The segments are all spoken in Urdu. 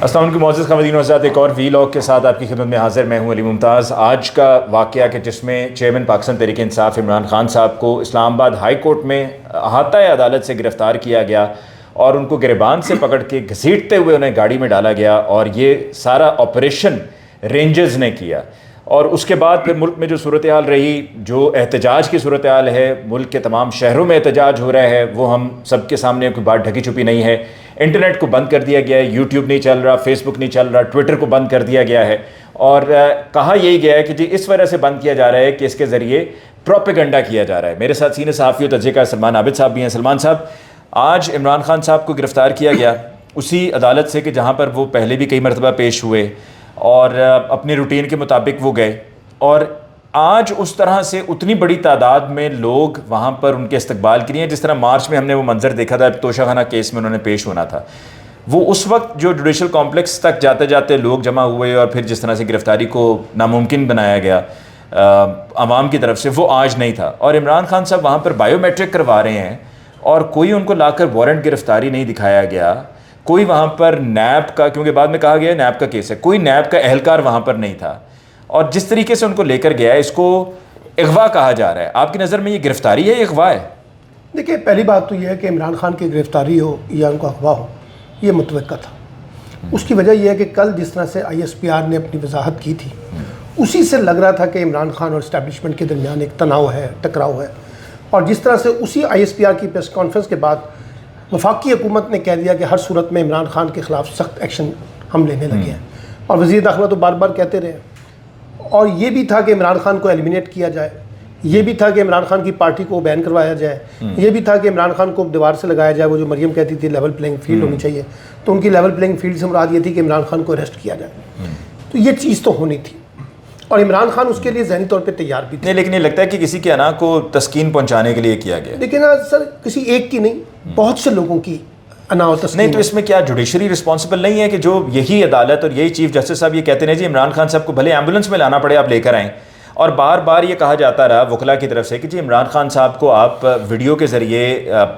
السلام علیکم معزز خواتین و حضرات، ایک اور وی لاگ کے ساتھ آپ کی خدمت میں حاضر میں ہوں علی ممتاز۔ آج کا واقعہ کہ جس میں چیئرمین پاکستان تحریک انصاف عمران خان صاحب کو اسلام آباد ہائی کورٹ میں احاطہ عدالت سے گرفتار کیا گیا اور ان کو گریبان سے پکڑ کے گھسیٹتے ہوئے انہیں گاڑی میں ڈالا گیا، اور یہ سارا آپریشن رینجرز نے کیا۔ اور اس کے بعد پھر ملک میں جو صورتحال رہی، جو احتجاج کی صورتحال ہے، ملک کے تمام شہروں میں احتجاج ہو رہا ہے، وہ ہم سب کے سامنے کوئی بات ڈھکی چھپی نہیں ہے۔ انٹرنیٹ کو بند کر دیا گیا ہے، یوٹیوب نہیں چل رہا، فیس بک نہیں چل رہا، ٹویٹر کو بند کر دیا گیا ہے، اور کہا یہی گیا ہے کہ جی اس وجہ سے بند کیا جا رہا ہے کہ اس کے ذریعے پروپیگنڈا کیا جا رہا ہے۔ میرے ساتھ سینئر صحافی و تجزیہ کار سلمان عابد صاحب بھی ہیں۔ سلمان صاحب، آج عمران خان صاحب کو گرفتار کیا گیا اسی عدالت سے کہ جہاں پر وہ پہلے بھی کئی مرتبہ پیش ہوئے اور اپنی روٹین کے مطابق وہ گئے، اور آج اس طرح سے اتنی بڑی تعداد میں لوگ وہاں پر ان کے استقبال کے لیے، جس طرح مارچ میں ہم نے وہ منظر دیکھا تھا، توشہ خانہ کیس میں انہوں نے پیش ہونا تھا، وہ اس وقت جو جوڈیشل کمپلیکس تک جاتے جاتے لوگ جمع ہوئے اور پھر جس طرح سے گرفتاری کو ناممکن بنایا گیا عوام کی طرف سے، وہ آج نہیں تھا۔ اور عمران خان صاحب وہاں پر بائیو میٹرک کروا رہے ہیں اور کوئی ان کو لا کر وارنٹ گرفتاری نہیں دکھایا گیا، کوئی وہاں پر نیب کا، کیونکہ بعد میں کہا گیا نیب کا کیس ہے، کوئی نیب کا اہلکار وہاں پر نہیں تھا، اور جس طریقے سے ان کو لے کر گیا ہے اس کو اغوا کہا جا رہا ہے۔ آپ کی نظر میں یہ گرفتاری ہے یا اغوا ہے؟ دیکھیے، پہلی بات تو یہ ہے کہ عمران خان کی گرفتاری ہو یا ان کو اغوا ہو، یہ متوقع تھا۔ اس کی وجہ یہ ہے کہ کل جس طرح سے آئی ایس پی آر نے اپنی وضاحت کی تھی، اسی سے لگ رہا تھا کہ عمران خان اور اسٹیبلشمنٹ کے درمیان ایک تناؤ ہے، ٹکراؤ ہے، اور جس طرح سے اسی آئی ایس پی آر کی پریس کانفرنس کے بعد وفاقی حکومت نے کہہ دیا کہ ہر صورت میں عمران خان کے خلاف سخت ایکشن ہم لینے لگے ہیں، اور وزیر داخلہ تو بار بار کہتے رہے، اور یہ بھی تھا کہ عمران خان کو ایلیمینیٹ کیا جائے، یہ بھی تھا کہ عمران خان کی پارٹی کو بین کروایا جائے، یہ بھی تھا کہ عمران خان کو دیوار سے لگایا جائے۔ وہ جو مریم کہتی تھی لیول پلینگ فیلڈ ہونی چاہیے، تو ان کی لیول پلینگ فیلڈ سے مراد یہ تھی کہ عمران خان کو اریسٹ کیا جائے، تو یہ چیز تو ہونی تھی، اور عمران خان اس کے لیے ذہنی طور پہ تیار بھی تھے۔ نہیں، لیکن یہ لگتا ہے کہ کسی کے انا کو تسکین پہنچانے کے لیے کیا گیا۔ لیکن سر، کسی ایک کی نہیں، بہت سے لوگوں کی انا و تسکین۔ نہیں تو اس میں کیا جوڈیشری رسپانسبل نہیں ہے کہ جو یہی عدالت اور یہی چیف جسٹس صاحب یہ کہتے ہیں جی عمران خان صاحب کو بھلے ایمبولینس میں لانا پڑے آپ لے کر آئیں، اور بار بار یہ کہا جاتا رہا وکلاء کی طرف سے کہ جی عمران خان صاحب کو آپ ویڈیو کے ذریعے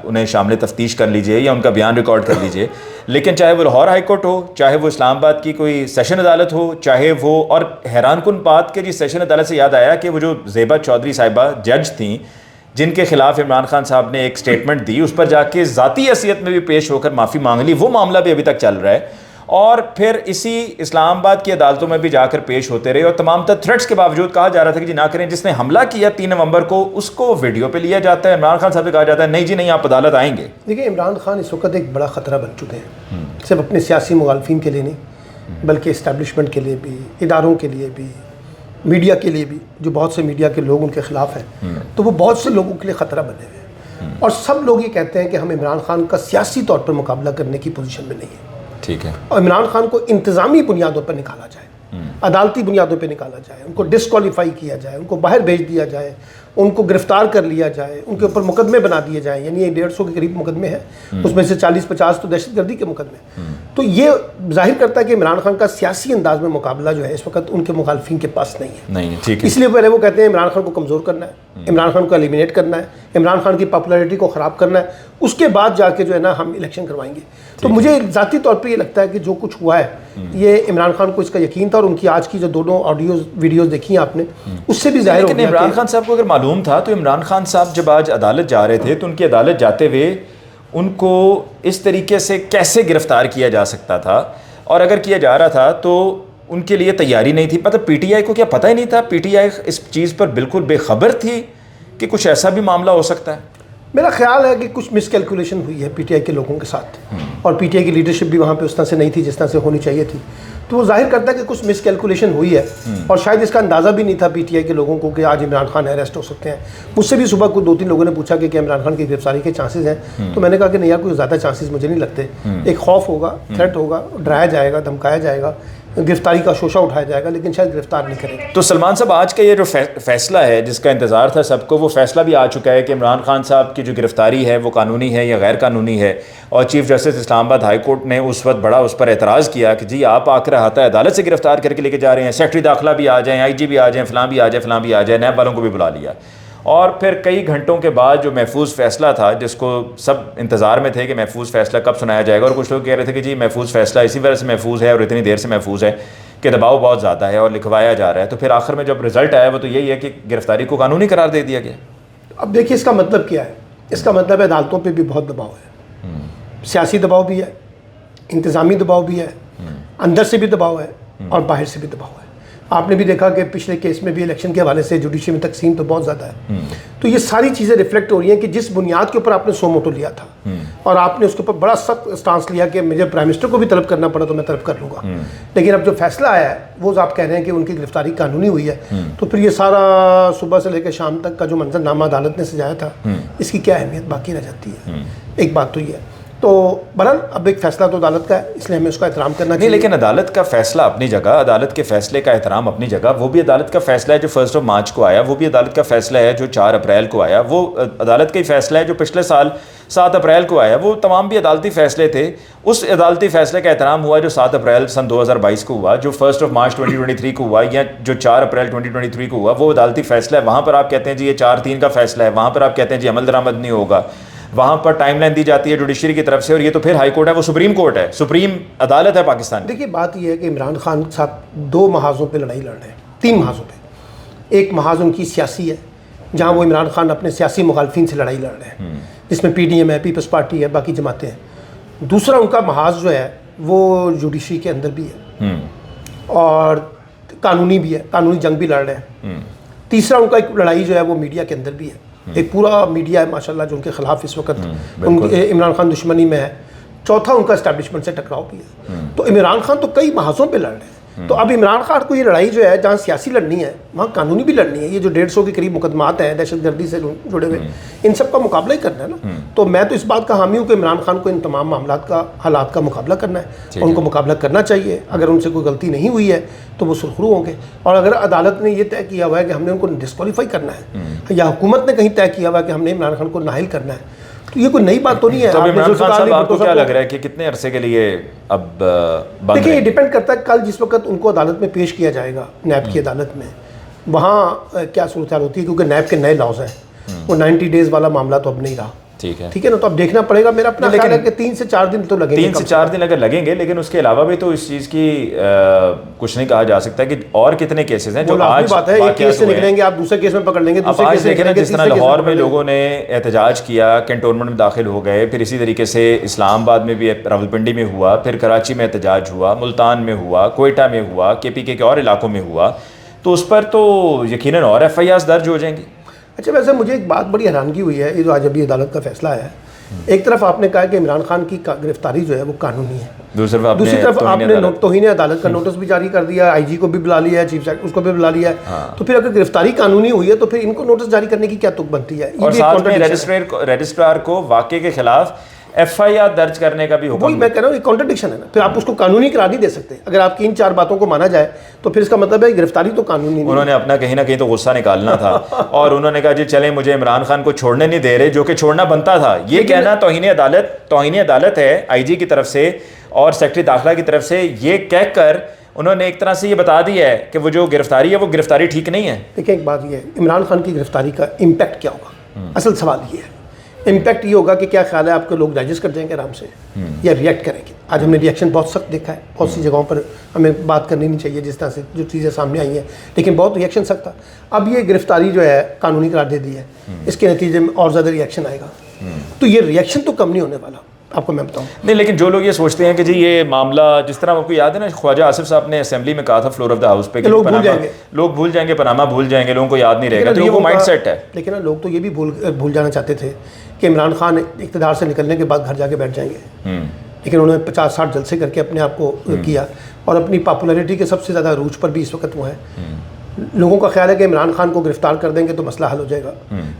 انہیں شامل تفتیش کر لیجئے یا ان کا بیان ریکارڈ کر لیجئے، لیکن چاہے وہ لاہور ہائی کورٹ ہو، چاہے وہ اسلام آباد کی کوئی سیشن عدالت ہو، چاہے وہ، اور حیران کن بات کہ جی سیشن عدالت سے یاد آیا کہ وہ جو زیبا چودھری صاحبہ جج تھیں جن کے خلاف عمران خان صاحب نے ایک سٹیٹمنٹ دی، اس پر جا کے ذاتی حیثیت میں بھی پیش ہو کر معافی مانگ لی، وہ معاملہ بھی ابھی تک چل رہا ہے، اور پھر اسی اسلام آباد کی عدالتوں میں بھی جا کر پیش ہوتے رہے، اور تمام تر تھریٹس کے باوجود کہا جا رہا تھا کہ جی نہ کریں۔ جس نے حملہ کیا 3 نومبر کو، اس کو ویڈیو پہ لیا جاتا ہے، عمران خان صاحب سے کہا جاتا ہے نہیں جی نہیں آپ عدالت آئیں گے۔ دیکھیں، عمران خان اس وقت ایک بڑا خطرہ بن چکے ہیں، صرف اپنے سیاسی مخالفین کے لیے نہیں بلکہ اسٹیبلشمنٹ کے لیے بھی، اداروں کے لیے بھی، میڈیا کے لیے بھی، جو بہت سے میڈیا کے لوگ ان کے خلاف ہیں، تو وہ بہت سے لوگوں کے لیے خطرہ بنے ہوئے ہیں، اور سب لوگ یہ کہتے ہیں کہ ہم عمران خان کا سیاسی طور پر مقابلہ کرنے کی پوزیشن میں نہیں ہیں، ٹھیک ہے، اور عمران خان کو انتظامی بنیادوں پر نکالا جائے، عدالتی بنیادوں پہ نکالا جائے، ان کو ڈسکوالیفائی کیا جائے، ان کو باہر بھیج دیا جائے، ان کو گرفتار کر لیا جائے، ان کے اوپر مقدمے بنا دیے جائیں، یعنی یہ 150 کے قریب مقدمے ہیں، اس میں سے 40-50 تو دہشت گردی کے مقدمے، تو یہ ظاہر کرتا ہے کہ عمران خان کا سیاسی انداز میں مقابلہ جو ہے اس وقت ان کے مخالفین کے پاس نہیں ہے۔ نہیں، ٹھیک ہے، اس لیے پہلے وہ کہتے ہیں عمران خان کو کمزور کرنا ہے، عمران خان کو ایلیمینیٹ کرنا ہے، عمران خان کی پاپولیرٹی کو خراب کرنا ہے، اس کے بعد جا کے جو ہے نا ہم الیکشن کروائیں گے۔ تو مجھے ذاتی طور پہ یہ لگتا ہے کہ جو کچھ ہوا ہے یہ عمران خان کو اس کا یقین تھا، اور ان کی آج کی جو دونوں ویڈیوز دیکھی ہیں آپ نے، اس سے بھی ظاہر ہو گیا۔ لیکن عمران خان صاحب کو اگر معلوم تھا تو عمران خان صاحب جب آج عدالت جا رہے تھے تو ان کی عدالت جاتے ہوئے ان کو اس طریقے سے کیسے گرفتار کیا جا سکتا تھا، اور اگر کیا جا رہا تھا تو ان کے لیے تیاری نہیں تھی؟ مطلب پی ٹی آئی کو کیا پتہ ہی نہیں تھا؟ پی ٹی آئی اس چیز پر بالکل بے خبر تھی کہ کچھ ایسا بھی معاملہ ہو سکتا ہے؟ میرا خیال ہے کہ کچھ مس کیلکولیشن ہوئی ہے پی ٹی آئی کے لوگوں کے ساتھ، اور پی ٹی آئی کی لیڈرشپ بھی وہاں پہ اس طرح سے نہیں تھی جس طرح سے ہونی چاہیے تھی، تو وہ ظاہر کرتا ہے کہ کچھ مس کیلکولیشن ہوئی ہے، اور شاید اس کا اندازہ بھی نہیں تھا پی ٹی آئی کے لوگوں کو کہ آج عمران خان اریسٹ ہو سکتے ہیں۔ مجھ سے بھی صبح کو 2-3 لوگوں نے پوچھا کہ کیا عمران خان کی گرفتاری کے چانسز ہیں، تو میں نے کہا کہ نہیں یار، کوئی زیادہ چانسز مجھے نہیں لگتے، ایک خوف ہوگا، تھریٹ ہوگا، ڈرایا جائے گا، دھمکایا جائے گا، گرفتاری کا شوشہ اٹھایا جائے گا، لیکن شاید گرفتار نہیں کرے گا۔ تو سلمان صاحب، آج کا یہ جو فیصلہ ہے جس کا انتظار تھا سب کو، وہ فیصلہ بھی آ چکا ہے کہ عمران خان صاحب کی جو گرفتاری ہے وہ قانونی ہے یا غیر قانونی ہے، اور چیف جسٹس اسلام آباد ہائی کورٹ نے اس وقت بڑا اس پر اعتراض کیا کہ جی آپ آ کر احاطہ عدالت سے گرفتار کر کے لے کے جا رہے ہیں، سیکٹری داخلہ بھی آ جائیں، آئی جی بھی آ جائیں، فلاں بھی آ جائے، فلاں بھی آ جائے، نیب والوں کو بھی بلا لیا، اور پھر کئی گھنٹوں کے بعد جو محفوظ فیصلہ تھا جس کو سب انتظار میں تھے کہ محفوظ فیصلہ کب سنایا جائے گا، اور کچھ لوگ کہہ رہے تھے کہ جی محفوظ فیصلہ اسی وجہ سے محفوظ ہے اور اتنی دیر سے محفوظ ہے کہ دباؤ بہت زیادہ ہے اور لکھوایا جا رہا ہے، تو پھر آخر میں جب رزلٹ آیا وہ تو یہی ہے کہ گرفتاری کو قانونی قرار دے دیا گیا۔ اب دیکھیے اس کا مطلب کیا ہے، اس کا مطلب ہے عدالتوں پہ بھی بہت دباؤ ہے، سیاسی دباؤ بھی ہے، انتظامی دباؤ بھی ہے، اندر سے بھی دباؤ ہے اور باہر سے بھی دباؤ ہے۔ آپ نے بھی دیکھا کہ پچھلے کیس میں بھی الیکشن کے حوالے سے جوڈیشری میں تقسیم تو بہت زیادہ ہے، تو یہ ساری چیزیں ریفلیکٹ ہو رہی ہیں کہ جس بنیاد کے اوپر آپ نے سو موٹو لیا تھا اور آپ نے اس کے اوپر بڑا سخت اسٹانس لیا کہ مجھے پرائم منسٹر کو بھی طلب کرنا پڑا تو میں طلب کر لوں گا، لیکن اب جو فیصلہ آیا ہے وہ آپ کہہ رہے ہیں کہ ان کی گرفتاری قانونی ہوئی ہے، تو پھر یہ سارا صبح سے لے کے شام تک کا جو منظر نامہ عدالت نے سجایا تھا اس کی کیا اہمیت باقی رہ جاتی ہے؟ ایک بات تو یہ ہے، تو بہرحال اب ایک فیصلہ تو عدالت کا ہے، اس لیے ہمیں اس کا احترام کرنا چاہیے۔ نہیں، لیکن عدالت کا فیصلہ اپنی جگہ، عدالت کے فیصلے کا احترام اپنی جگہ، وہ بھی عدالت کا فیصلہ ہے جو 1 مارچ کو آیا، وہ بھی عدالت کا فیصلہ ہے جو 4 اپریل کو آیا، وہ عدالت کا ہی فیصلہ ہے جو پچھلے سال 7 اپریل کو آیا، وہ تمام بھی عدالتی فیصلے تھے۔ اس عدالتی فیصلے کا احترام ہوا جو 7 اپریل سن 2022 کو ہوا، جو 1 مارچ 2023 کو ہوا، یا جو 4 اپریل 2023 کو ہوا، وہ عدالتی فیصلہ ہے۔ وہاں پر آپ کہتے ہیں جی یہ 4-3 کا فیصلہ ہے، وہاں پر آپ کہتے ہیں جی عمل درآمد نہیں ہوگا، وہاں پر ٹائم لائن دی جاتی ہے جوڈیشری کی طرف سے، اور یہ تو پھر ہائی کورٹ ہے، وہ سپریم کورٹ ہے، سپریم عدالت ہے پاکستان۔ دیکھیے بات یہ ہے کہ عمران خان کے ساتھ 2 محاذوں پہ لڑائی لڑ رہے ہیں، 3 محاذوں پہ۔ ایک محاذ ان کی سیاسی ہے جہاں وہ عمران خان اپنے سیاسی مخالفین سے لڑائی لڑ رہے ہیں، جس میں PDM ہے، پیپلز پارٹی ہے، باقی جماعتیں ہیں۔ دوسرا ان کا محاذ جو ہے وہ جوڈیشری کے اندر بھی ہے اور قانونی بھی ہے، قانونی جنگ بھی لڑ رہے ہیں۔ تیسرا ان کا ایک لڑائی جو ہے وہ میڈیا کے اندر بھی ہے، ایک پورا میڈیا ہے ماشاءاللہ جو ان کے خلاف اس وقت عمران خان دشمنی میں ہے۔ چوتھا ان کا اسٹیبلشمنٹ سے ٹکراؤ بھی ہے۔ تو عمران خان تو کئی محاذوں پہ لڑ رہے ہیں، تو اب عمران خان کو یہ لڑائی جو ہے جہاں سیاسی لڑنی ہے وہاں قانونی بھی لڑنی ہے۔ یہ جو 150 کے قریب مقدمات ہیں دہشت گردی سے جڑے ہوئے، ان سب کا مقابلہ ہی کرنا ہے نا۔ تو میں تو اس بات کا حامی ہوں کہ عمران خان کو ان تمام معاملات کا، حالات کا مقابلہ کرنا ہے، ان کو مقابلہ کرنا چاہیے۔ اگر ان سے کوئی غلطی نہیں ہوئی ہے تو وہ سرخرو ہوں گے، اور اگر عدالت نے یہ طے کیا ہوا ہے کہ ہم نے ان کو ڈسکوالیفائی کرنا ہے، یا حکومت نے کہیں طے کیا ہوا ہے کہ ہم نے عمران خان کو نااہل کرنا ہے، تو یہ کوئی نئی بات تو نہیں ہے۔ تو عمران خان صاحب آپ کو کیا لگ رہا ہے کہ کتنے عرصے کے لیے اب بند؟ دیکھیں یہ ڈیپینڈ کرتا ہے کل جس وقت ان کو عدالت میں پیش کیا جائے گا، نیب کی عدالت میں، وہاں کیا صورتحال ہوتی ہے، کیونکہ نیب کے نئے لاز ہیں، وہ 90 ڈیز والا معاملہ تو اب نہیں رہا، ٹھیک ہے نا، تو اب دیکھنا پڑے گا۔ میرا اپنا خیال ہے کہ 3 سے 4 دن تو لگیں گے، 3 سے 4 دن اگر لگیں گے، لیکن اس کے علاوہ بھی تو اس چیز کی کچھ نہیں کہا جا سکتا کہ اور کتنے کیسز ہیں جو آج بات ہے ایک کیس سے نکلیں گے آپ دوسرے کیس میں پکڑ لیں گے، اب آج دیکھیں نا جس طرح لاہور میں لوگوں نے احتجاج کیا، کنٹونمنٹ میں داخل ہو گئے، پھر اسی طریقے سے اسلام آباد میں بھی، راولپنڈی میں ہوا، پھر کراچی میں احتجاج ہوا، ملتان میں ہوا، کوئٹہ میں ہوا، KPK کے اور علاقوں میں ہوا، تو اس پر تو یقیناً اور FIRs درج ہو جائیں گی۔ اچھا ویسے مجھے ایک بات بڑی حیرانگی ہوئی ہے، یہ جو آج ابھی عدالت کا فیصلہ ہے، ایک طرف آپ نے کہا کہ عمران خان کی گرفتاری جو ہے وہ قانونی ہے، دوسری طرف آپ نے توہین عدالت کا نوٹس بھی جاری کر دیا، IG کو بھی بلا لیا ہے، چیف سیکرٹری اس کو بھی بلا لیا ہے، تو پھر اگر گرفتاری قانونی ہوئی ہے تو پھر ان کو نوٹس جاری کرنے کی کیا تک بنتی ہے؟ اور ساتھ میں رجسٹرار کو واقعے کے خلاف FIR درج کرنے کا بھی حکم۔ وہی میں کہہ رہا ہوں، یہ کانٹرڈکشن ہے نا، پھر آپ اس کو قانونی قرار نہیں دے سکتے۔ اگر آپ کی ان 4 باتوں کو مانا جائے تو پھر اس کا مطلب ہے گرفتاری تو قانونی نہیں۔ انہوں نے اپنا کہیں نہ کہیں تو غصہ نکالنا تھا اور انہوں نے کہا جی چلیں مجھے عمران خان کو چھوڑنے نہیں دے رہے، جو کہ چھوڑنا بنتا تھا۔ یہ کہنا توہین عدالت ہے IG کی طرف سے اور سیکرٹری داخلہ کی طرف سے، یہ کہہ کر انہوں نے ایک طرح سے یہ بتا دیا ہے کہ وہ جو گرفتاری ہے وہ گرفتاری ٹھیک نہیں ہے۔ دیکھیں ایک بات یہ ہے، عمران خان کی گرفتاری کا امپیکٹ کیا ہوگا؟ اصل سوال یہ ہے، امپیکٹ یہ ہوگا کہ کیا خیال ہے آپ کے لوگ ڈائجسٹ کر جائیں گے آرام سے یا ریئیکٹ کریں گے؟ آج ہم نے ریئیکشن بہت سخت دیکھا ہے، بہت سی جگہوں پر ہمیں بات کرنی نہیں چاہیے جس طرح سے جو چیزیں سامنے آئی ہیں، لیکن بہت ریئیکشن سخت تھا۔ اب یہ گرفتاری جو ہے قانونی قرار دے دی ہے، اس کے نتیجے میں اور زیادہ ریئیکشن آئے گا، تو یہ ریئیکشن تو کم نہیں ہونے والا، آپ کو میں بتاؤں۔ نہیں لیکن جو لوگ یہ سوچتے ہیں کہ جی یہ معاملہ، جس طرح آپ کو یاد ہے نا خواجہ آصف صاحب نے اسمبلی میں کہا تھا فلور آف دا ہاؤس پہ کہ لوگ بھول جائیں گے، پناما بھول جائیں گے، لوگوں کو یاد نہیں رہے گا، تو یہ وہ مائنڈ سیٹ ہے۔ لیکن لوگ تو یہ بھی بھول جانا چاہتے تھے کہ عمران خان اقتدار سے نکلنے کے بعد گھر جا کے بیٹھ جائیں گے، لیکن انہوں نے 50-60 جلسے کر کے اپنے آپ کو کیا، اور اپنی پاپولیرٹی کے سب سے زیادہ عروج پر بھی اس وقت وہ ہیں۔ لوگوں کا خیال ہے کہ عمران خان کو گرفتار کر دیں گے تو مسئلہ حل ہو جائے گا،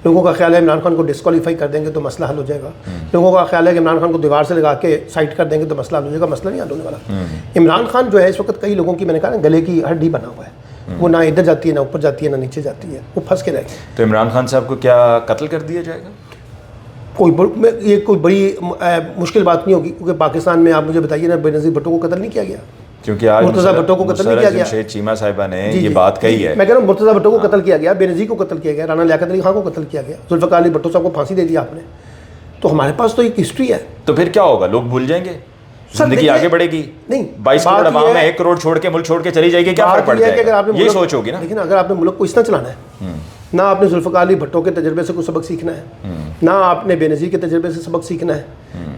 لوگوں کا خیال ہے عمران خان کو ڈسکوالیفائی کر دیں گے تو مسئلہ حل ہو جائے گا، لوگوں کا خیال ہے کہ عمران خان کو دیوار سے لگا کے سائٹ کر دیں گے تو مسئلہ حل ہو جائے گا۔ مسئلہ نہیں حل ہونے والا۔ عمران خان جو ہے اس وقت کئی لوگوں کی، میں نے کہا نا، گلے کی ہڈی بنا ہوا ہے، وہ نہ ادھر جاتی ہے نہ اوپر جاتی ہے نہ نیچے جاتی ہے، وہ پھنس کے رہ گئے۔ تو عمران خان صاحب کو کیا قتل کر دیا جائے گا؟ یہ کوئی بڑی مشکل بات نہیں ہوگی، کیونکہ پاکستان میں آپ مجھے بتائیے نا، بے نظیر بھٹو کو قتل نہیں کیا گیا، کیونکہ آج مرتضیٰ بھٹو کو قتل نہیں کیا گیا. جمشید چیمہ صاحبہ نے یہ بات کہی ہے. میں کہہ رہا ہوں مرتضیٰ بھٹو کو قتل کیا گیا, بے نظیر کو قتل کیا گیا, رانا لیاقت علی خان کو قتل کیا گیا, ذوالفقار علی بھٹو صاحب کو پھانسی دے دیا آپ نے. تو ہمارے پاس تو ایک ہسٹری ہے. تو پھر کیا ہوگا, لوگ بھول جائیں گے, زندگی آگے بڑھے گی. نہیں, 22 کروڑ عوام ہے, 1 کروڑ چھوڑ کے ملک چھوڑ کے چلی جائے گی, کیا فرق پڑ جائے گا, یہ سوچ ہوگی نا. لیکن اگر آپ نے ملک کو اس طرح چلانا ہے, نہ آپ نے ذوالفقار علی بھٹو کے تجربے سے کوئی سبق سیکھنا ہے, نہ آپ نے بے نظیر کے تجربے سے سبق سیکھنا ہے,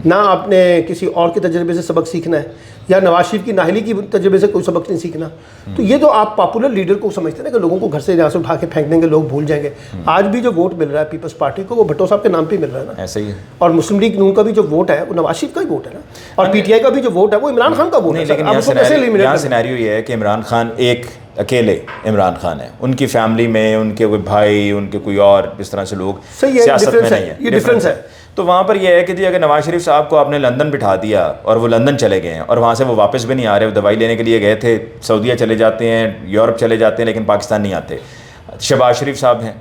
نہ آپ نے کسی اور کے تجربے سے سبق سیکھنا ہے, یا نواز شریف کی نااہلی کی تجربے سے کوئی سبق نہیں سیکھنا, تو یہ جو آپ پاپولر لیڈر کو سمجھتے ہیں نا کہ لوگوں کو گھر سے یہاں سے اٹھا کے پھینک دیں گے, لوگ بھول جائیں گے. آج بھی جو ووٹ مل رہا ہے پیپلز پارٹی کو, وہ بھٹو صاحب کے نام پہ مل رہا ہے نا. ایسے ہی ہے. اور مسلم لیگ نون کا بھی جو ووٹ ہے وہ نواز شریف کا ہی ووٹ ہے نا, اور پی ٹی آئی کا بھی جو ووٹ ہے وہ عمران خان کا ووٹ ہے. لیکن یہاں سینیریو یہ ہے کہ عمران خان ایک اکیلے عمران خان ہے, ان کی فیملی میں ان کے کوئی بھائی, ان کے کوئی اور اس طرح سے لوگ سیاست میں نہیں ہے. یہ ڈفرینس ہے. تو وہاں پر یہ ہے کہ جی اگر نواز شریف صاحب کو آپ نے لندن بٹھا دیا اور وہ لندن چلے گئے ہیں اور وہاں سے وہ واپس بھی نہیں آ رہے, وہ دوائی لینے کے لیے گئے تھے, سعودیہ چلے جاتے ہیں, یورپ چلے جاتے ہیں, لیکن پاکستان نہیں آتے. شہباز شریف صاحب ہیں,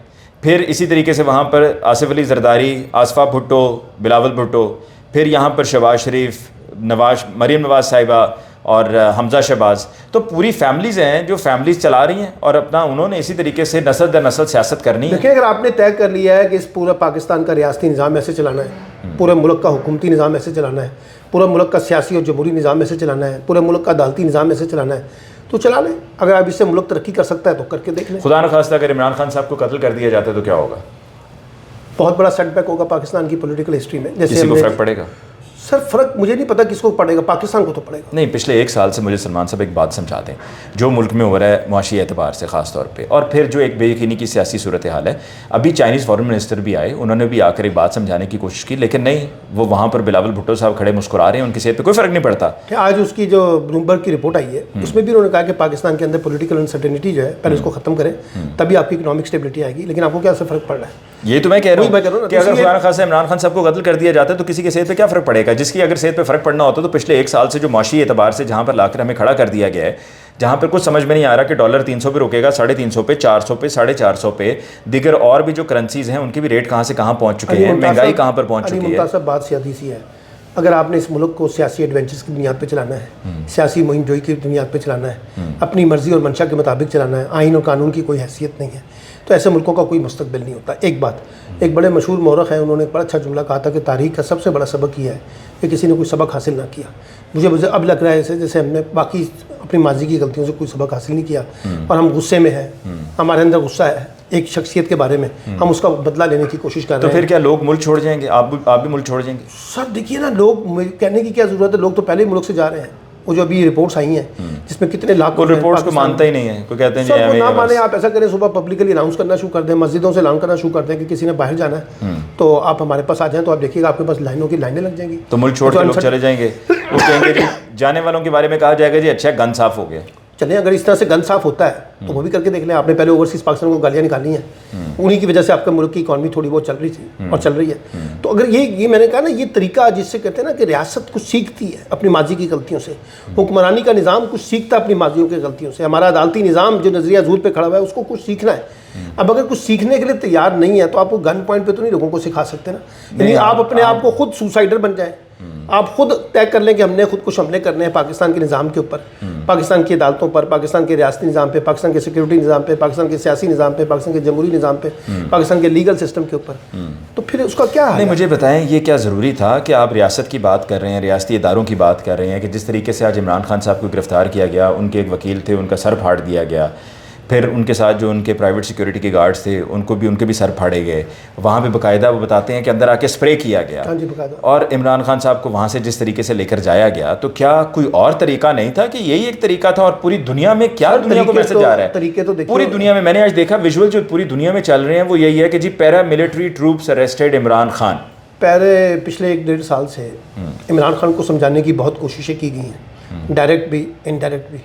پھر اسی طریقے سے وہاں پر آصف علی زرداری, آصفہ بھٹو, بلاول بھٹو, پھر یہاں پر شہباز شریف, مریم نواز صاحبہ اور حمزہ شہباز. تو پوری فیملیز ہیں جو فیملیز چلا رہی ہیں اور اپنا انہوں نے اسی طریقے سے نسل در نسل سیاست کرنی ہے. دیکھیں, اگر آپ نے طے کر لیا ہے کہ اس پورا پاکستان کا ریاستی نظام ایسے چلانا ہے, پورے ملک کا حکومتی نظام ایسے چلانا ہے, پورے ملک کا سیاسی اور جمہوری نظام ایسے چلانا ہے, پورے ملک کا عدالتی نظام ایسے چلانا ہے, تو چلا لیں. اگر آپ اس سے ملک ترقی کر سکتا ہے تو کر کے دیکھ لیں. خدا نخواستہ اگر عمران خان صاحب کو قتل کر دیا جاتا ہے تو کیا ہوگا؟ بہت بڑا سیٹ بیک ہوگا پاکستان کی پولیٹیکل ہسٹری میں. کسی کو فرق پڑے گا؟ سر فرق مجھے نہیں پتا کس کو پڑے گا, پاکستان کو تو پڑے گا. نہیں, پچھلے 1 سال سے مجھے سلمان صاحب ایک بات سمجھا دیں, جو ملک میں ہو رہا ہے معاشی اعتبار سے خاص طور پہ, اور پھر جو ایک بے یقینی کی سیاسی صورتحال ہے. ابھی چائنیز فارن منسٹر بھی آئے, انہوں نے بھی آ کر ایک بات سمجھانے کی کوشش کی, لیکن نہیں, وہ وہاں پر بلاول بھٹو صاحب کھڑے مسکرا رہے ہیں, ان کی صحت پہ کوئی فرق نہیں پڑتا. کہ آج اس کی جو بلومبرگ کی رپورٹ آئی ہے اس میں بھی انہوں نے کہا کہ پاکستان کے اندر پولیٹیکل انسرٹینٹی جو ہے پہلے اس کو ختم کریں, تبھی آپ کی اکنامک اسٹیبلٹی آئے گی. لیکن آپ کو کیا فرق پڑ رہا ہے؟ یہ تو میں کہہ رہا ہوں کہ اگر خدا نخواستہ عمران خان صاحب کو قتل کر دیا جاتا ہے تو کسی کی صحت پہ کیا فرق پڑے گا؟ جس کی اگر صحت پہ فرق پڑنا ہوتا تو پچھلے 1 سال سے جو معاشی اعتبار سے جہاں پر لا کر ہمیں کھڑا کر دیا گیا ہے, جہاں پر کچھ سمجھ میں نہیں آ رہا کہ ڈالر 300 پہ رکے گا, 350 پہ, 400 پہ, 450 پہ, دیگر اور بھی جو کرنسیز ہیں ان کے بھی ریٹ کہاں سے کہاں پہنچ چکے ہیں, مہنگائی کہاں پر پہنچ چکی ہے. بات سیاسی سی ہے. اگر آپ نے اس ملک کو سیاسی ایڈونچرز کی بنیاد پہ چلانا ہے, سیاسی مہم جوئی کی بنیاد پہ چلانا ہے, اپنی مرضی اور منشا کے مطابق چلانا ہے, آئین اور قانون کی کوئی حیثیت نہیں ہے, تو ایسے ملکوں کا کوئی مستقبل نہیں ہوتا. ایک بات, ایک بڑے مشہور مورخ ہیں, انہوں نے ایک بڑا اچھا جملہ کہا تھا کہ تاریخ کا سب سے بڑا سبق یہ ہے کہ کسی نے کوئی سبق حاصل نہ کیا. مجھے اب لگ رہا ہے جیسے ہم نے باقی اپنی ماضی کی غلطیوں سے کوئی سبق حاصل نہیں کیا, اور ہم غصے میں ہیں, ہمارے اندر غصہ ہے ایک شخصیت کے بارے میں, ہم اس کا بدلہ لینے کی کوشش کر رہے ہیں. تو پھر کیا لوگ ملک چھوڑ جائیں گے؟ آپ بھی ملک چھوڑ جائیں گے؟ سر دیکھیے نا, لوگ کہنے کی کیا ضرورت ہے, لوگ تو پہلے ہی ملک سے جا رہے ہیں. وہ جو ابھی رپورٹس آئی ہیں جس میں کتنے لاکھ, کوئی رپورٹس کو مانتا ہی نہیں ہے, کوئی کہتے ہیں جی نہ مانے. آپ ایسا کریں, صبح پبلکلی اناؤنس کرنا شروع کر دیں, مسجدوں سے اعلان کرنا شروع کر دیں کہ کسی نے باہر جانا ہے تو آپ ہمارے پاس آ جائیں, تو آپ دیکھیے گا آپ کے پاس لائنوں کی لائنیں لگ جائیں گی. تو ملک چھوڑ کے لوگ چلے جائیں گے, وہ کہیں گے جی جانے والوں کے بارے میں کہا جائے گا جی اچھا گن صاف ہو گیا. چلیں, اگر اس طرح سے گن صاف ہوتا ہے تو وہ بھی کر کے دیکھ لیں. آپ نے پہلے اوورسیز پاکستان کو گالیاں نکالی ہیں, انہی کی وجہ سے آپ کے ملک کی اکانومی تھوڑی بہت چل رہی تھی اور چل رہی ہے. تو اگر یہ میں نے کہا نا, یہ طریقہ جس سے کہتے ہیں نا کہ ریاست کچھ سیکھتی ہے اپنی ماضی کی غلطیوں سے, حکمرانی کا نظام کچھ سیکھتا ہے اپنی ماضیوں کی غلطیوں سے. ہمارا عدالتی نظام جو نظریہ حضور پہ کھڑا ہوا ہے اس کو کچھ سیکھنا ہے. اب اگر کچھ سیکھنے کے لیے تیار نہیں ہے تو آپ کو گن پوائنٹ پہ تو نہیں لوگوں کو سکھا سکتے نا. یعنی آپ اپنے آپ کو خود سوسائڈر بن جائیں, آپ خود طے کر لیں کہ ہم نے خود کچھ حملے کرنے ہیں پاکستان کے نظام کے اوپر, پاکستان کی عدالتوں پر, پاکستان کے ریاستی نظام پہ, پاکستان کے سیکورٹی نظام پہ, پاکستان کے سیاسی نظام پہ, پاکستان کے جمہوری نظام پہ, پاکستان کے لیگل سسٹم کے اوپر. تو پھر اس کا کیا ہے؟ نہیں, مجھے بتائیں یہ کیا ضروری تھا کہ آپ ریاست کی بات کر رہے ہیں, ریاستی اداروں کی بات کر رہے ہیں, کہ جس طریقے سے آج عمران خان صاحب کو گرفتار کیا گیا, ان کے ایک وکیل تھے ان کا سر پھاڑ دیا گیا, پھر ان کے ساتھ جو ان کے پرائیویٹ سیکورٹی کے گارڈز تھے ان کے بھی سر پھاڑے گئے. وہاں پہ باقاعدہ وہ بتاتے ہیں کہ اندر آ کے اسپرے کیا گیا, اور عمران خان صاحب کو وہاں سے جس طریقے سے لے کر جایا گیا, تو کیا کوئی اور طریقہ نہیں تھا کہ یہی ایک طریقہ تھا؟ اور پوری دنیا میں کیا دنیا کو میسج جا رہا ہے, پوری دنیا میں میں نے آج دیکھا ویژول جو پوری دنیا میں چل رہے ہیں وہ یہی ہے کہ جی paramilitary troops arrested Imran Khan. پچھلے 1.5 سال سے عمران خان کو سمجھانے کی بہت کوششیں کی گئی ہیں, ڈائریکٹ بھی انڈائریکٹ بھی.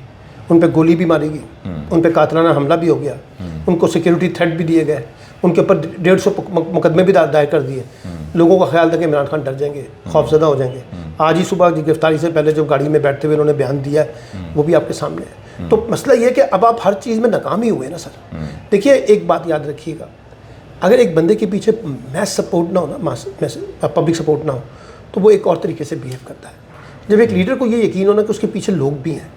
ان پہ گولی بھی ماری گئی, ان پہ قاتلانہ حملہ بھی ہو گیا, ان کو سیکیورٹی تھریٹ بھی دیے گئے, ان کے اوپر 150 مقدمے بھی دائر کر دیے. لوگوں کا خیال تھا کہ عمران خان ڈر جائیں گے, خوفزدہ ہو جائیں گے. آج ہی صبح گرفتاری سے پہلے جو گاڑی میں بیٹھتے ہوئے انہوں نے بیان دیا ہے وہ بھی آپ کے سامنے ہے. تو مسئلہ یہ ہے کہ اب آپ ہر چیز میں ناکام ہی ہوئے نا سر. دیکھیے ایک بات یاد رکھیے گا, اگر ایک بندے کے پیچھے میس سپورٹ نہ ہو نا, پبلک سپورٹ نہ ہو, تو وہ ایک اور طریقے سے بیہیو کرتا ہے. جب ایک لیڈر کو یہ یقین ہونا کہ اس کے پیچھے لوگ بھی ہیں,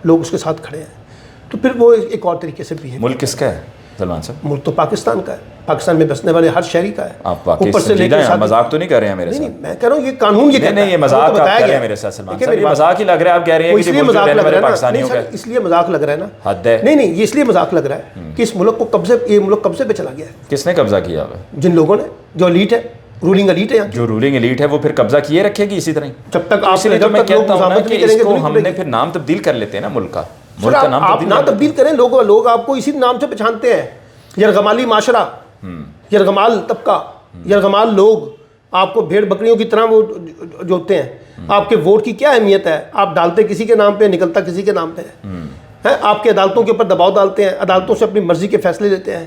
لوگ اس کے ساتھ کھڑے ہیں، تو پھر وہ ایک اور طریقے سے بھی ہے. ملک کس کا ہے سلمان صاحب؟ ملک تو پاکستان کا ہے، پاکستان میں بسنے والے ہر شہری کا ہے. آپ واقعی سنجیدہ ہیں، مذاق تو نہیں کر رہے ہیں میرے ساتھ؟ نہیں، میں کہہ رہا ہوں یہ قانون یہ نہیں، یہ مذاق آپ کر رہے ہیں میرے ساتھ سلمان صاحب، یہ مذاق ہی لگ رہا ہے. آپ کہہ رہے ہیں کہ ملک رہنے والے پاکستانیوں کا اس لیے مذاق لگ رہا ہے نا. حد ہے. نہیں، یہ اس لیے مذاق لگ رہا ہے کہ اس ملک کو یہ ملک قبضے پہ چلا گیا ہے. کس نے قبضہ کیا ہوا ہے؟ جن لوگوں نے، جو ایلیٹ ہے، رولنگ ایلیٹ ہے. جو رولنگ ایلیٹ ہے وہ پھر قبضہ کیے رکھے گی اسی طرح. جب تک آپ میں کہتا ہوں نا کہ اس کو ہم نے پھر نام تبدیل کر لیتے ہیں نا ملک کا. ملک کا نام آپ نام تبدیل کریں، لوگ آپ کو اسی نام سے پہچانتے ہیں. یرغمالی معاشرہ، یرغمال طبقہ، یرغمال لوگ آپ کو بھیڑ بکریوں کی طرح وہ جوتے ہیں. آپ کے ووٹ کی کیا اہمیت ہے؟ آپ ڈالتے کسی کے نام پہ، نکلتا کسی کے نام پہ ہے. آپ کے عدالتوں کے اوپر دباؤ ڈالتے ہیں، عدالتوں سے اپنی مرضی کے فیصلے لیتے ہیں.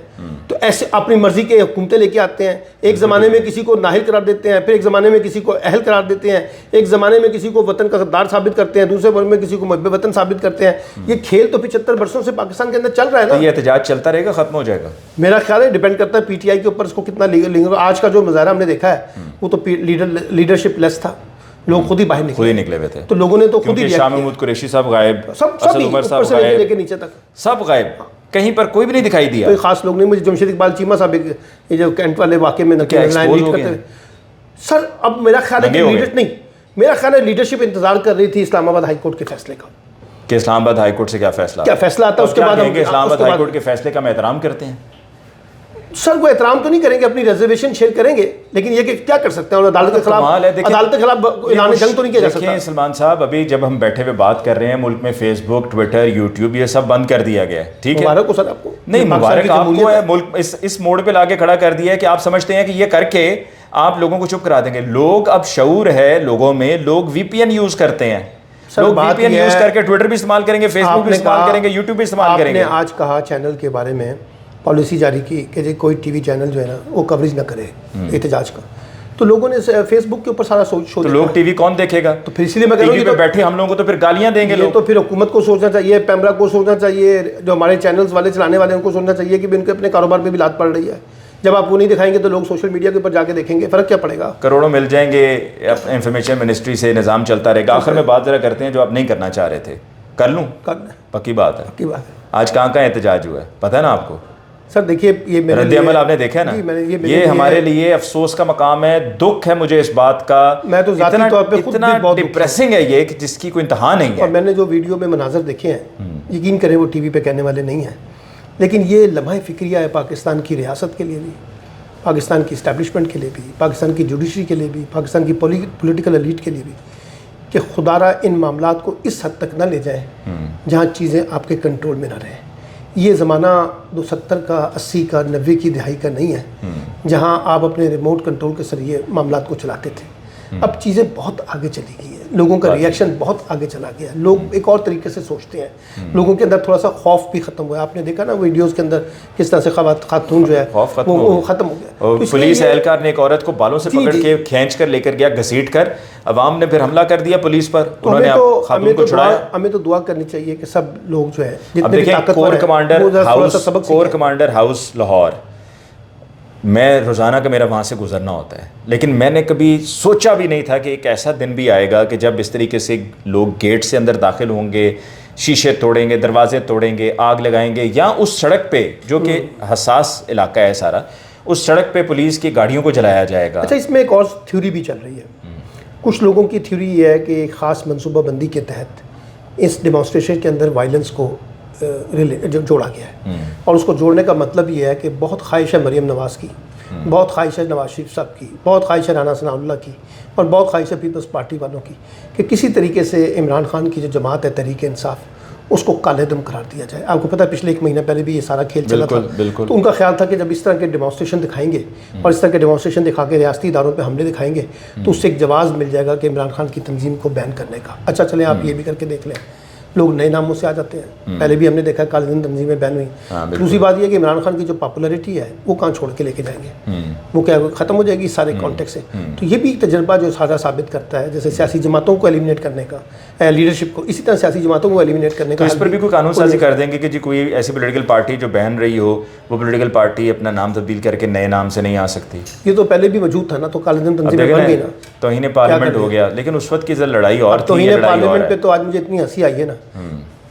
تو ایسے اپنی مرضی کے حکومتیں لے کے آتے ہیں. ایک زمانے میں کسی کو نااہل قرار دیتے ہیں، پھر ایک زمانے میں کسی کو اہل قرار دیتے ہیں، ایک زمانے میں کسی کو وطن کا غدار ثابت کرتے ہیں، دوسرے بار میں کسی کو محب وطن ثابت کرتے ہیں. یہ کھیل تو 75 برسوں سے پاکستان کے اندر چل رہا ہے نا. یہ احتجاج چلتا رہے گا، ختم ہو جائے گا؟ میرا خیال ہے ڈیپینڈ کرتا ہے پی ٹی آئی کے اوپر اس کو کتنا لیگل. آج کا جو مظاہرہ ہم نے دیکھا ہے وہ تو لیڈرشپ لیس تھا. لوگ خود ہی باہر نکلے ہوئے تھے. تو لوگوں نے تو خود ہی شاہ محمود قریشی صاحب غائب، سب اسد عمر صاحب غائب، لے کے نیچے تک سب غائب، کہیں پر کوئی بھی نہیں دکھائی دیا. کوئی خاص لوگ نہیں. مجھے جمشید اقبال چیمہ صاحب یہ جو کینٹ والے واقعے میں سر، اب میرا خیال ہے کہ لیڈر نہیں، میرا خیال ہے لیڈرشپ انتظار کر رہی تھی اسلام آباد ہائی کورٹ کے فیصلے کا کہ اسلام آباد ہائی کورٹ سے کیا فیصلہ آتا ہے. اس کے بعد ہم اسلام آباد ہائی کورٹ کے فیصلے کا ہم احترام کرتے ہیں. سر وہ احترام تو نہیں کریں گے، اپنی ریزرویشن شیئر کریں گے، لیکن یہ کہ کیا کر سکتے ہیں؟ عدالت کے خلاف اعلان جنگ تو نہیں کیا جا سکتا. سلمان صاحب ابھی جب ہم بیٹھے ہوئے بات کر رہے ہیں، ملک میں فیس بک، ٹویٹر، یوٹیوب یہ سب بند کر دیا گیا ہے. ٹھیک ہے، مبارک ہو سر آپ کو. نہیں، مبارک آپ کو ہے. ملک اس موڑ پہ لا کے کھڑا کر دیا ہے کہ آپ سمجھتے ہیں کہ یہ کر کے آپ لوگوں کو چپ کرا دیں گے. لوگ اب شعور ہے لوگوں میں، لوگ وی پی این یوز کرتے ہیں. لوگ وی پی این یوز کر کے ٹویٹر بھی استعمال کریں گے، فیس بک بھی استعمال کریں گے، یوٹیوب بھی استعمال کریں گے. آپ نے آج کہا چینل کے بارے میں پالیسی جاری کی کہ جی کوئی ٹی وی چینل جو ہے نا وہ کوریج نہ کرے احتجاج کا. تو لوگوں نے فیس بک کے اوپر سارا شو. تو لوگ ٹی وی کون دیکھے گا؟ تو پھر اسی لیے میں کہہ رہا ہوں کہ بیٹھے ہم لوگوں کو تو پھر گالیاں دیں گے لوگ. تو پھر حکومت کو سوچنا چاہیے، پیمرا کو سوچنا چاہیے، جو ہمارے چینلز والے چلانے والے ان کو سوچنا چاہیے کہ ان کے اپنے کاروبار پہ بھی لات پڑ رہی ہے. جب آپ وہ نہیں دکھائیں گے تو لوگ سوشل میڈیا کے اوپر جا کے دیکھیں گے، فرق کیا پڑے گا؟ کروڑوں مل جائیں گے، انفارمیشن منسٹری سے نظام چلتا رہے گا. آخر میں بات ذرا کرتے ہیں جو آپ نہیں کرنا چاہ رہے تھے. کر لوں؟ پکی بات ہے. آج کہاں احتجاج ہوا ہے پتہ ہے نا آپ کو؟ سر دیکھیے، یہ رد عمل آپ نے دیکھا نا، یہ ہمارے لیے افسوس کا مقام ہے. دکھ ہے مجھے اس بات کا. میں تو ذاتی طور پہ خود اتنا ڈپریسنگ ہے یہ کہ جس کی کوئی انتہا نہیں ہے. اور میں نے جو ویڈیو میں مناظر دیکھے ہیں، یقین کریں وہ ٹی وی پہ کہنے والے نہیں ہیں، لیکن یہ لمحہ فکریہ ہے پاکستان کی ریاست کے لیے بھی، پاکستان کی اسٹیبلشمنٹ کے لیے بھی، پاکستان کی جوڈیشری کے لیے بھی، پاکستان کی پولیٹیکل ایلیٹ کے لیے بھی، کہ خدا را ان معاملات کو اس حد تک نہ لے جائیں جہاں چیزیں آپ کے کنٹرول میں نہ رہیں. یہ زمانہ 70 کا، 80 کا، 90 کی دہائی کا نہیں ہے جہاں آپ اپنے ریموٹ کنٹرول کے ذریعے معاملات کو چلاتے تھے. اب چیزیں بہت آگے چلی گئی ہیں، لوگوں کا ریئیکشن بہت آگے چلا گیا ہے، لوگ ایک اور طریقے سے سوچتے ہیں، لوگوں کے اندر تھوڑا سا خوف بھی ختم ہوا ہے. آپ نے دیکھا نا ویڈیوز کے اندر کس طرح سے خاتون جو ہے وہ ختم ہو گیا. پولیس اہلکار نے ایک عورت کو بالوں سے پکڑ کے کھینچ کر لے کر گیا، گھسیٹ کر. عوام نے پھر حملہ کر دیا پولیس پر، انہوں نے خاتون کو چھڑایا. ہمیں تو دعا کرنی چاہیے کہ سب لوگ جو ہے اب دیکھیں کور کمانڈر ہاؤس لاہور، میں روزانہ کا میرا وہاں سے گزرنا ہوتا ہے، لیکن میں نے کبھی سوچا بھی نہیں تھا کہ ایک ایسا دن بھی آئے گا کہ جب اس طریقے سے لوگ گیٹ سے اندر داخل ہوں گے، شیشے توڑیں گے، دروازے توڑیں گے، آگ لگائیں گے، یا اس سڑک پہ جو کہ حساس علاقہ ہے سارا، اس سڑک پہ پولیس کی گاڑیوں کو جلایا جائے گا. اچھا، اس میں ایک اور تھیوری بھی چل رہی ہے. کچھ لوگوں کی تھیوری یہ ہے کہ ایک خاص منصوبہ بندی کے تحت اس ڈیمانسٹریشن کے اندر وائلنس کو جوڑا گیا ہے، اور اس کو جوڑنے کا مطلب یہ ہے کہ بہت خواہش ہے مریم نواز کی، بہت خواہش ہے نواز شریف صاحب کی، بہت خواہش ہے رانا ثناء اللہ کی، اور بہت خواہش ہے پیپلز پارٹی والوں کی کہ کسی طریقے سے عمران خان کی جو جماعت ہے تحریک انصاف، اس کو کالے دم قرار دیا جائے. آپ کو پتہ ہے پچھلے 1 مہینہ پہلے بھی یہ سارا کھیل چلا تھا. تو ان کا خیال تھا کہ جب اس طرح کے ڈیمانسٹریشن دکھائیں گے اور اس طرح کے ڈیمانسٹریشن دکھا کے ریاستی اداروں پہ حملے دکھائیں گے تو اس سے ایک جواز مل جائے گا کہ عمران خان کی تنظیم کو بین کرنے کا. اچھا چلیں آپ یہ بھی کر کے دیکھ لیں، لوگ نئے ناموں سے آ جاتے ہیں. پہلے بھی ہم نے دیکھا کالے دن تنظیمیں بین ہوئی. دوسری بات یہ کہ عمران خان کی جو پاپولرٹی ہے وہ کہاں چھوڑ کے لے کے جائیں گے، وہ کیا ختم ہو جائے گی سارے کانٹیکٹ سے. تو یہ بھی ایک تجربہ جو سارا ثابت کرتا ہے، جیسے سیاسی جماعتوں کو ایلیمنیٹ کرنے کا، لیڈرشپ کو، اسی طرح سیاسی جماعتوں کو ایلیمنیٹ کرنے کا. اس پر بھی کوئی قانون سازی کر دیں گے کہ جی کوئی ایسی پولیٹیکل پارٹی جو بہن رہی ہو، وہ پولیٹیکل پارٹی اپنا نام تبدیل کر کے نئے نام سے نہیں آ سکتی. یہ تو پہلے بھی موجود تھا نا، تو کالے دن تنظیمیں بن گئی نا، توہین پارلیمنٹ ہو گیا. لیکن اس وقت کی لڑائی اور تھی. توہین پارلیمنٹ پہ تو آج مجھے اتنی ہنسی آئی ہے نا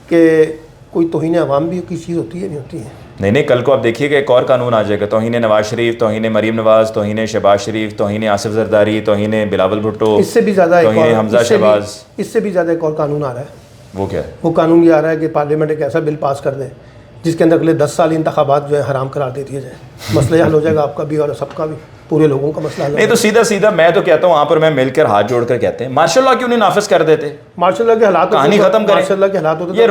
کہ کوئی توہین عوام بھی کی چیز ہوتی ہے نہیں ہوتی ہے. نہیں کل کو آپ دیکھیے کہ ایک اور قانون آ جائے گا, توہین نواز شریف, توہین مریم نواز, توہین شہباز شریف, توہین آصف زرداری, توہین بلاول بھٹو, اس سے بھی زیادہ توہین حمزہ شہباز. اس سے بھی زیادہ ایک اور قانون آ رہا ہے. وہ کیا ہے؟ وہ قانون یہ آ رہا ہے کہ پارلیمنٹ ایک ایسا بل پاس کر دے جس کے اندر اگلے 10 سال انتخابات جو ہے حرام قرار دے دیے جائیں. مسئلہ حل ہو جائے گا آپ کا بھی اور سب کا بھی, پورے لوگوں کا مسئلہ حل. نہیں تو سیدھا میں تو کہتا ہوں وہاں پر میں مل کر ہاتھ جوڑ کر کہتے ہیں ماشاء اللہ کیوں نہیں نافذ کر دیتے, ماشاء اللہ کے حالات کہانی ختم کریں. ماشاء اللہ کے حالات ہوتے یہ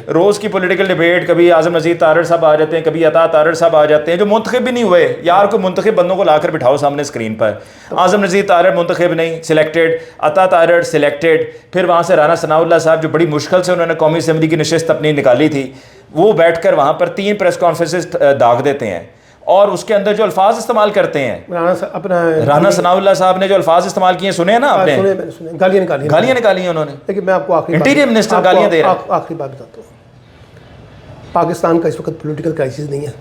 روز کی پولیٹیکل ڈیبیٹ, کبھی اعظم نذیر تارڑ صاحب آ جاتے ہیں, کبھی عطا تارڑ صاحب آ جاتے ہیں جو منتخب بھی نہیں ہوئے. یار کو منتخب بندوں کو لا کر بٹھاؤ سامنے اسکرین پر. اعظم نذیر تارڑ منتخب نہیں, سلیکٹڈ. عطا تارڑ سلیکٹڈ. پھر وہاں سے رانا ثناء اللہ صاحب جو بڑی مشکل سے انہوں نے قومی اسمبلی کی نشست اپنی نکالی تھی, وہ بیٹھ کر وہاں پر 3 پریس کانفرنسز داغ دیتے ہیں اور اس کے اندر جو الفاظ استعمال کرتے ہیں. رانا ثناء اللہ صاحب نے جو الفاظ استعمال کیے ہیں سنے ہیں نا آپ نے, گالیاں نکالی ہیں انہوں نے. لیکن میں آپ کو انٹیریئر منسٹر گالیاں دے رہے ہیں. آخری بات بتاتا ہوں, پاکستان کا اس وقت پولیٹیکل کرائسس نہیں ہے,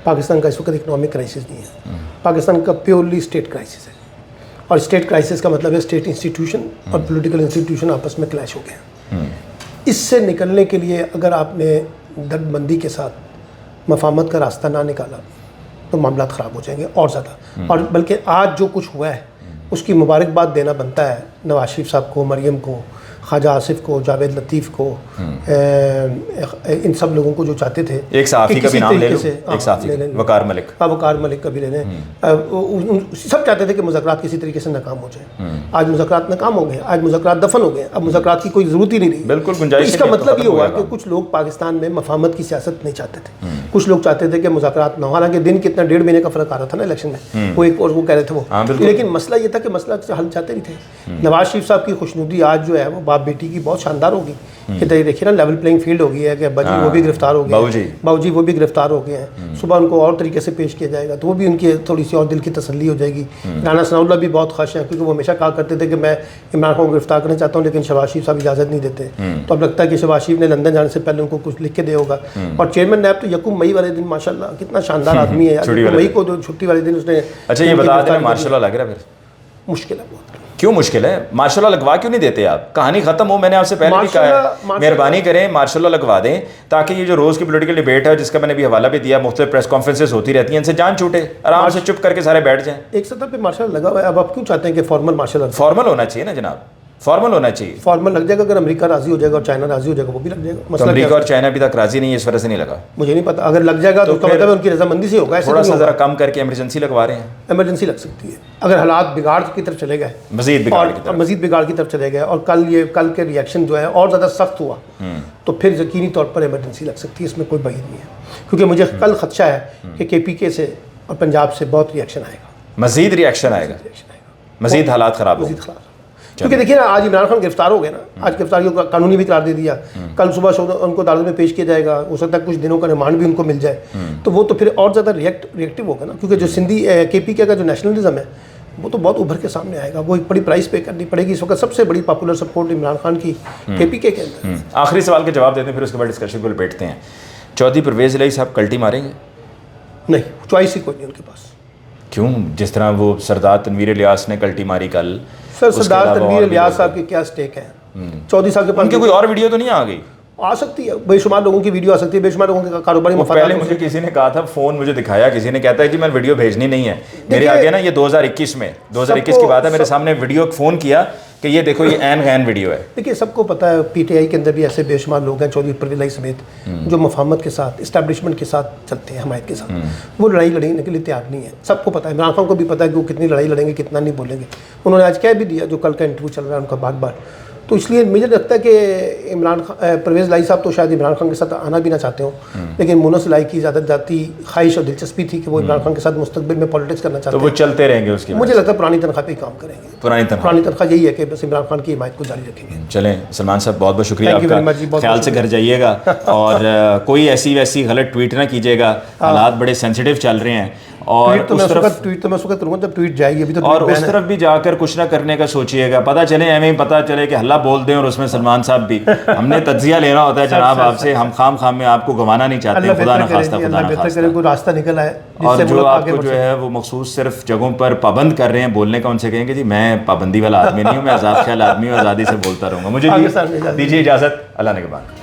پاکستان کا اس وقت اکنامک کرائسس نہیں ہے, پاکستان کا پیورلی اسٹیٹ کرائسس ہے. اور اسٹیٹ کرائسس کا مطلب ہے اسٹیٹ انسٹیٹیوشن اور پولیٹیکل انسٹیٹیوشن آپس میں کلیش ہو گئے ہیں. اس سے نکلنے کے لیے اگر آپ نے درد مندی کے ساتھ مفاہمت کا راستہ نہ نکالا تو معاملات خراب ہو جائیں گے اور زیادہ. اور بلکہ آج جو کچھ ہوا ہے اس کی مبارکباد دینا بنتا ہے نواز شریف صاحب کو, مریم کو, خواجہ آصف کو, جاوید لطیف کو, ان سب لوگوں کو جو چاہتے تھے. ایک صحافی کا بھی نام لے لو, ایک صحافی وقار ملک. وقار ملک کا بھی لے لیں. سب چاہتے تھے کہ مذاکرات کسی طریقے سے ناکام ہو جائیں. آج مذاکرات ناکام ہو گئے, آج مذاکرات دفن ہو گئے, اب مذاکرات کی کوئی ضرورت ہی نہیں رہی. بالکل گنجائش. اس کا مطلب یہ ہوا کہ کچھ لوگ پاکستان میں مفاہمت کی سیاست نہیں چاہتے تھے, کچھ لوگ چاہتے تھے کہ مذاکرات نہ ہو. حالانکہ دن کتنا 1.5 مہینے کا فرق آ رہا تھا نا الیکشن میں, وہ ایک اور وہ کہہ رہے تھے وہ. لیکن مسئلہ یہ تھا کہ مسئلہ سے حل چاہتے نہیں تھے. نواز شریف صاحب کی خوشنودی آج جو ہے وہ باپ بیٹی کی بہت شاندار ہوگی کہ دیکھیے نا لیول پلینگ فیلڈ ہو گئی ہے کہ ابا جی وہ بھی گرفتار ہو گئے, باؤ جی وہ بھی گرفتار ہو گئے ہیں. صبح ان کو اور طریقے سے پیش کیا جائے گا تو وہ بھی ان کی تھوڑی سی اور دل کی تسلی ہو جائے گی. رانا ثناء اللہ بھی بہت خوش ہیں کیونکہ وہ ہمیشہ کہا کرتے تھے کہ میں عمران خان کو گرفتار کرنا چاہتا ہوں لیکن شہباز شریف صاحب اجازت نہیں دیتے. تو اب لگتا ہے کہ شہباز شریف نے لندن جانے سے پہلے ان کو کچھ لکھ کے دیا ہوگا. اور چیئرمین نیب تو 1 مئی والے دن ماشاء اللہ کتنا شاندار آدمی ہے. 1 مئی کو جو چھٹی والے دن اس نے. اچھا یہ بتا دیں ماشاء اللہ لگ رہا ہے پھر مشکل ہے بہت. کیوں مشکل ہے؟ ماشاء اللہ لگوا کیوں نہیں دیتے آپ؟ کہانی ختم ہو. میں نے آپ سے پہلے بھی کہا ہے مہربانی کریں ماشاء اللہ لگوا دیں تاکہ یہ جو روز کی پولیٹیکل ڈیبیٹ ہے جس کا میں نے بھی حوالہ بھی دیا, مختلف پریس کانفرنسز ہوتی رہتی ہیں, ان سے جان چھوٹے, آرام سے چپ کر کے سارے بیٹھ جائیں. ایک سطح پہ ماشاء اللہ لگا ہوا ہے. اب آپ کیوں چاہتے ہیں کہ فارمل ماشاء اللہ فارمل ہونا چاہیے نا جناب, فارمل ہونا چاہیے. فارمل لگ جائے گا, اگر امریکہ راضی ہو جائے گا اور چائنا راضی ہو جائے گا وہ بھی لگ جائے گا. تو امریکہ اور چائنا ابھی تک راضی نہیں ہے, اس وجہ سے نہیں لگا. مجھے نہیں پتا, اگر لگ جائے گا تو اس کا مطلب ان کی رضامندی سے ہوگا. تھوڑا سا ذرا کم کر کے ایمرجنسی لگوا رہے ہیں. ایمرجنسی لگ سکتی ہے اگر حالات بگاڑ کی طرف چلے گئے, مزید بگاڑ کی طرف چلے گئے اور کل کے ریئیکشن جو ہے اور زیادہ سخت ہوا تو پھر یقینی طور پر ایمرجنسی لگ سکتی ہے. اس میں کوئی بعید نہیں ہے کیونکہ مجھے کل خدشہ ہے کہ KPK سے اور پنجاب سے بہت ریئیکشن آئے گا, مزید ریئیکشن آئے گا, مزید حالات خراب ہوں گے. کیونکہ دیکھیے نا آج عمران خان گرفتار ہو گئے نا, آج گرفتاری کو قانونی بھی قرار دے دیا. کل صبح ان کو عدالت میں پیش کیا جائے گا, ہو سکتا ہے کچھ دنوں کا ریمانڈ بھی ان کو مل جائے. تو وہ تو پھر اور زیادہ ریئیکٹیو ہوگا نا, کیونکہ جو سندھی KPK کا جو نیشنلزم ہے وہ تو بہت ابھر کے سامنے آئے گا. وہ ایک بڑی پرائز پے کرنی پڑے گی. اس وقت سب سے بڑی پاپولر سپورٹ عمران خان کی KPK کے اندر. آخری سوال کے جواب دیتے ہیں پھر اس کے بعد ڈسکشن کو لپیٹتے ہیں. چودھری پرویز الہی صاحب کلٹی ماریں گے؟ نہیں, چوائس ہی کوئی نہیں ان کے پاس. کیوں؟ جس طرح وہ سردار تنویر الیاس نے کلٹی ماری کل. سر سردار تنویر الیاس صاحب کے کیا سٹیک ہے؟ چودھری صاحب کے پاس ان کی کوئی اور ویڈیو تو نہیں آ گئی؟ آ سکتی ہے, بے شمار لوگوں کی ویڈیو آ سکتی ہے, بے شمار لوگوں کے کاروباری مفادات. پہلے مجھے کسی نے کہا تھا, فون مجھے دکھایا کسی نے, کہتا ہے کہ میں ویڈیو بھیجنی نہیں ہے میرے آگے نا. یہ 2021 میں 2021 کی بات ہے, میرے سامنے ویڈیو فون کیا کہ یہ دیکھو یہ عین غین ویڈیو ہے. دیکھیے سب کو پتہ ہے PTI کے اندر بھی ایسے بے شمار لوگ ہیں چودھری پرویز الہی سمیت جو مفاہمت کے ساتھ اسٹیبلشمنٹ کے ساتھ چلتے ہیں, حمایت کے ساتھ. وہ لڑائی لڑنے کے لیے تیار نہیں ہے. سب کو پتہ ہے, عمران خان کو بھی پتہ ہے کہ وہ کتنی لڑائی لڑیں گے کتنا نہیں بولیں گے. انہوں نے آج کہہ بھی دیا جو کل کا انٹرویو چل رہا ہے ان کا بار بار. تو اس لیے مجھے لگتا ہے کہ پرویز الہی صاحب تو شاید عمران خان کے ساتھ آنا بھی نہ چاہتے ہوں, لیکن مونس الہی کی زیادہ ذاتی خواہش اور دلچسپی تھی کہ وہ عمران خان کے ساتھ مستقبل میں پالیٹکس کرنا چاہتے ہیں. تو وہ چلتے رہیں گے اس کی, مجھے لگتا ہے پرانی تنخواہ پہ ہی کام کریں گے. پرانی تنخواہ یہی ہے کہ بس عمران خان کی حمایت کو جاری رکھیں گے. چلیں سلمان صاحب بہت بہت شکریہ آپ کا, خیال سے گھر جائیے گا اور کوئی ایسی ویسی غلط ٹویٹ نہ کیجیے گا, حالات بڑے سینسیٹیو چل رہے ہیں. اور اس طرف جب ٹویٹ جائے گی اور اس طرف بھی جا کر کچھ نہ کرنے کا سوچیے گا. پتہ چلے ایویں پتہ چلے کہ ہلہ بول دیں اور اس میں سلمان صاحب بھی. ہم نے تجزیہ لینا ہوتا ہے جناب آپ سے, ہم خام میں آپ کو گنوانا نہیں چاہتے, خدا نہ خواستہ خدا نہ خواستہ. کوئی راستہ نکل آئے اور جو آپ کو جو ہے وہ مخصوص صرف جگہوں پر پابند کر رہے ہیں بولنے کا, ان سے کہیں گے جی میں پابندی والا آدمی نہیں ہوں, میں آزاد خیال آدمی ہوں, آزادی سے بولتا رہوں گا. مجھے دیجیے اجازت, اللہ نگہبان.